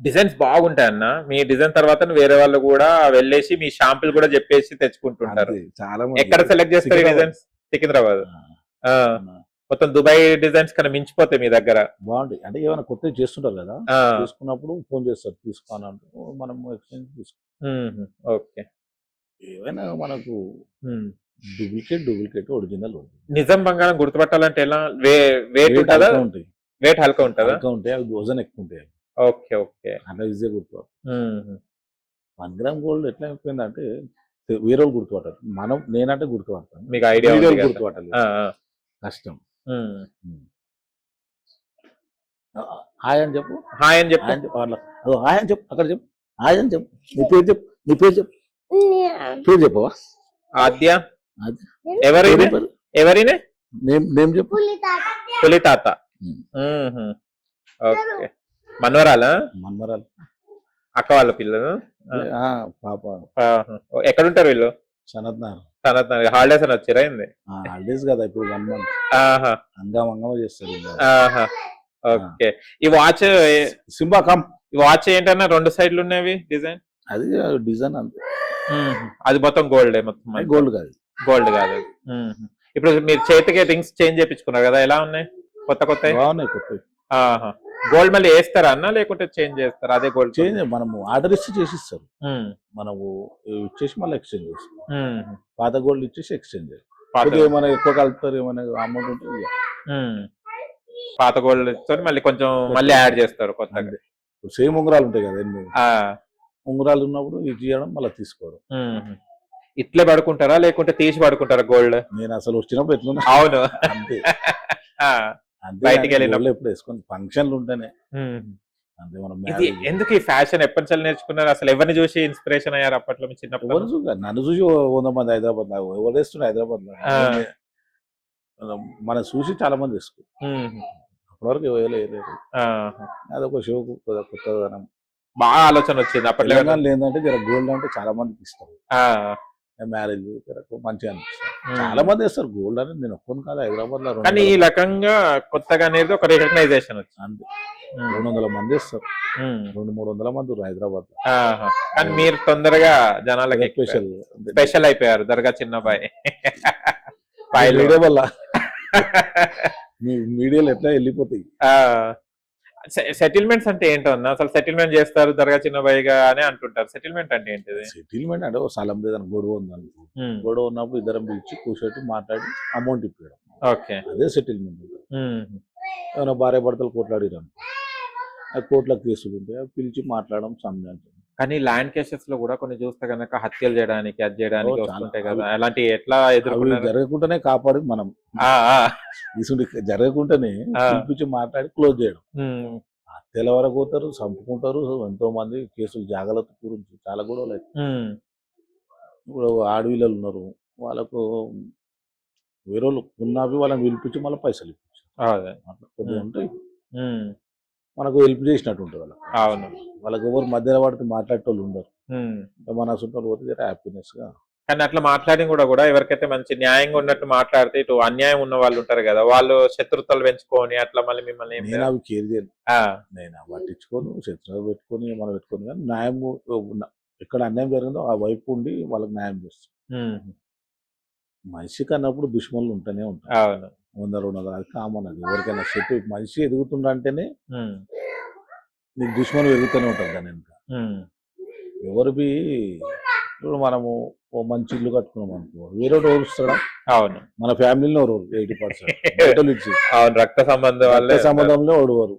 Designs బాగుంటాయి అన్న. మీ design తర్వాత వేరే వాళ్ళు కూడా వెళ్ళేసి మీ షాంపుల్ కూడా చెప్పేసి తెచ్చుకుంటుంటారు. చాలా ఎక్కడ సెలెక్ట్ చేస్తారు డిజైన్స్? సికింద్రాబాద్. మొత్తం దుబాయ్ డిజైన్స్ కన్నా మించిపోతాయి మీ దగ్గర. బాగుంటాయి అంటే ఏమైనా కొత్తవి చేస్తుంటారు కదా, తీసుకున్నప్పుడు ఫోన్ చేస్తారు తీసుకోనంటే మనం ఎక్స్చేంజ్ తీసుకుంటాం. ఓకే. ఏమైనా మనకు డూప్లికేట్ ఒరిజినల్ నిజం బంగారం గుర్తుపట్టాలంటే ఎలా? వెయిట్ ఉంటుందా? ఉంటాయి, వెయిట్ హల్కా ఉంటుందా? ఉంటాయి, అవి వజన్ ఎక్కువ ఉంటాయి. Okay okay. అట్లా ఈజీగా గుర్తుపట్టాలి. 1 గ్రామ్ గోల్డ్ ఎట్లా అయిపోయిందంటే వేరే వాళ్ళు గుర్తుపట్టాలి, నేనంటే గుర్తుపడతాను, మీకు ఐడియా గుర్తుపట్టాలి, కష్టం. హాయ్ అని చెప్పు, హాయ్ అని చెప్పు, హాయ్ అని చెప్పు, అక్కడ చెప్పు, హాయ్ అని చెప్పు, నీ పేరు చెప్పు, నీ పేరు చెప్పు, పేరు చెప్పవా? ఆద్య. ఎవరినే నేమ్ చెప్పు. పులి తాత. ఓకే. మనవరాలా? మనవరాలు, అక్క వాళ్ళ పిల్లలు, పాప. ఎక్కడుంటారు వీళ్ళు? సనత్ నగర్. హాలిడేస్ అని వచ్చారా? హాలిడేస్ కదా ఇప్పుడు 1 month. అంగమంగమ చేస్తారు. ఓకే. ఈ వాచ్ సింబా కమ్. ఈ వాచ్ ఏంటన్నా 2 సైడ్లు ఉన్నవి డిజైన్? అది డిజైన్ అంతే. అది మొత్తం గోల్డ్? మొత్తం గోల్డ్ కాదు, గోల్డ్ కాదు. ఇప్పుడు మీరు చేతికి రింగ్స్ చేంజ్ చేయించుకున్నారు కదా, ఎలా ఉన్నాయి? కొత్త బాగున్నాయి, కొత్త. గోల్డ్ మళ్ళీ వేస్తారా అన్న, లేకుంటే చేంజ్ చేస్తారా? అదే గోల్డ్ చేంజ్ మనము ఆర్డర్ ఇచ్చి చేసిస్తారు, మనము ఇచ్చేసి మళ్ళీ ఎక్స్చేంజ్ చేస్తాం. పాత గోల్డ్ ఇచ్చేసి ఎక్స్చేంజ్ చేస్తాం. ఏమైనా ఎక్కువ కలుపుతారు, ఏమైనా అమౌంట్ ఉంటే పాత గోల్డ్ ఇస్తారు, మళ్ళీ కొంచెం మళ్ళీ యాడ్ చేస్తారు కొత్తగా. సేమ్ ఉంగరాలు ఉంటాయి కదా, ఉంగరాలు ఉన్నప్పుడు ఇది చేయడం మళ్ళీ తీసుకోవడం. ఇట్లే పడుకుంటారా లేకుంటే తీసి పడుకుంటారా గోల్డ్? నేను అసలు వచ్చినప్పుడు ఎట్లా. అవును, అంతే. బయటికి వెళ్ళినప్పుడు ఎప్పుడు వేసుకొని ఫంక్షన్లు ఉంటేనే అంతే. మనం ఎందుకు ఈ ఫ్యాషన్ ఎప్పటి నుంచి నేర్చుకున్నారు? అసలు ఎవరిని చూసి ఇన్స్పిరేషన్ అయ్యారు అప్పట్లో మీ చిన్నప్పుడు? నన్ను చూసి 100 మంది హైదరాబాద్ లో ఎవరు వేస్తున్నారు, హైదరాబాద్ లో మనం చూసి చాలా మంది వేసుకో. అప్పటివరకు వేయలేదు, అదొక షోకు కొత్తదనం, బాగా ఆలోచన వచ్చింది అప్పట్లో. ఏంటంటే జర గోల్డ్ అంటే చాలా మందికి ఇష్టం, మ్యారేజ్ మంచిగా అనిపిస్తుంది, చాలా మంది వేస్తారు గోల్డ్ అని. నేను ఒక్కని కాదు, హైదరాబాద్ లో. కానీ ఈ రకంగా కొత్తగా అనేది ఒక రికగ్నైజేషన్ వచ్చింది అంతే. 200 మంది వేస్తారు, 200-300 మంది హైదరాబాద్ లో. కానీ మీరు తొందరగా జనాలకి స్పెషల్ అయిపోయారు, దర్గా చిన్నబాయ్. మీడియా వల్ల మీడియాలో ఎట్లా వెళ్ళిపోతాయి. సెటిల్మెంట్స్ అంటే ఏంటో అన్న? అసలు సెటిల్మెంట్ చేస్తారు దర్గా చిన్నబాయిగా అని అంటుంటారు. సెటిల్మెంట్ అంటే ఏంటిది? సెటిల్మెంట్ అంటే స్థలం లేదని గొడవ ఉందని, గొడవ ఉన్నప్పుడు ఇద్దరం పిలిచి కూర్చోటి మాట్లాడి అమౌంట్ ఇప్పించడం, అదే సెటిల్మెంట్. ఏమైనా భార్య భర్తలు కొట్లాడిరాను, కోర్టుల కేసులు ఉంటాయి, అవి పిలిచి మాట్లాడడం సంజాయించడం. కానీ ల్యాండ్ కేసెస్ లో కూడా కొన్ని చూస్తే కనుక హత్యలు చేయడానికి అది చేయడానికి వస్తుంటాయి కదా, అలాంటి ఎట్లా ఎదుర్కొన్నారు? జరగకుండానే కాపాడి మనం, జరగకుండానే పిలిపించి మాట్లాడి క్లోజ్ చేయడం. హత్యల వరకు పోతారు, చంపుకుంటారు, ఎంతో మంది కేసులు జాగ్రత్త గురించి చాలా గొడవలు అవుతాయి. ఇప్పుడు ఆడవిల్లలు ఉన్నారు, వాళ్ళకు వేరే వాళ్ళు ఉన్నవి వాళ్ళని పిలిపించి మళ్ళీ పైసలు ఇప్పించారు, అట్లా కొద్దిగా ఉంటాయి. మనకు హెల్ప్ చేసినట్టు ఉంటుంది వాళ్ళకి. అవును, వాళ్ళకి ఎవరు మధ్యలో పడితే మాట్లాడేటోళ్ళు ఉండరు, మన సొంత పోతే హ్యాపీనెస్ గా. కానీ అట్లా మాట్లాడి కూడా ఎవరికైతే మంచి న్యాయంగా ఉన్నట్టు మాట్లాడితే, ఇటు అన్యాయం ఉన్న వాళ్ళు ఉంటారు కదా, వాళ్ళు శత్రుత్వాలు పెంచుకొని అట్లా మళ్ళీ మిమ్మల్ని. నేను అవి కేర్ చేయను, నేను పట్టించుకోను, శత్రువులు పెట్టుకొని మనం పెట్టుకొని. కానీ న్యాయం ఎక్కడ అన్యాయం జరిగిందో ఆ వైపు ఉండి వాళ్ళకి న్యాయం చేస్తాం. మనిషికి అన్నప్పుడు దుష్మనులు ఉంటూనే ఉంటాయి. అవును, 100-200 అది కామన్. అది ఎవరికైనా శత్రు మనిషి ఎదుగుతుండంటేనే నీకు దుష్మను ఎదుగుతూనే ఉంటుంది దాని వెనుక. ఎవరివి ఇప్పుడు మనము ఓ మంచి ఇల్లు కట్టుకున్నాం అనుకో, వేరే రోజు వస్తాడా? అవును, మన ఫ్యామిలీలో రోజు 80% అవును, రక్త సంబంధంలో ఓడవరు.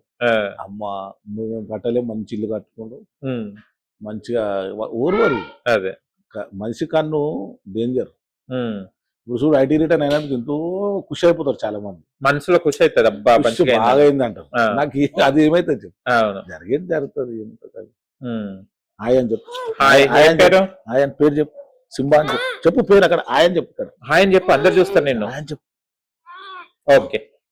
అమ్మ మేము కట్టలే, మంచి ఇల్లు కట్టుకుంటూ మంచిగా ఓర్వరు. అదే మనిషి కన్ను డేంజర్. ఇప్పుడు చూడు, ఐటీ రిటర్న్ అయినందుకు ఎంతో ఖుషి అయిపోతారు చాలా మంది, మనసులో ఖుషి అవుతుంది, అబ్బా బాగా అయింది అంటారు. నాకు అది ఏమైతే జరిగేది జరుగుతుంది. హాయ్ అని చెప్పు, హాయ్ అని పేరు చెప్పు, సింబా అని చెప్పు, పేరు అక్కడ హాయ్ అని చెప్పు, హాయ్ అని చెప్పు, అందరు చూస్తారు నేను, హాయ్ అని చెప్పు. ఓకే.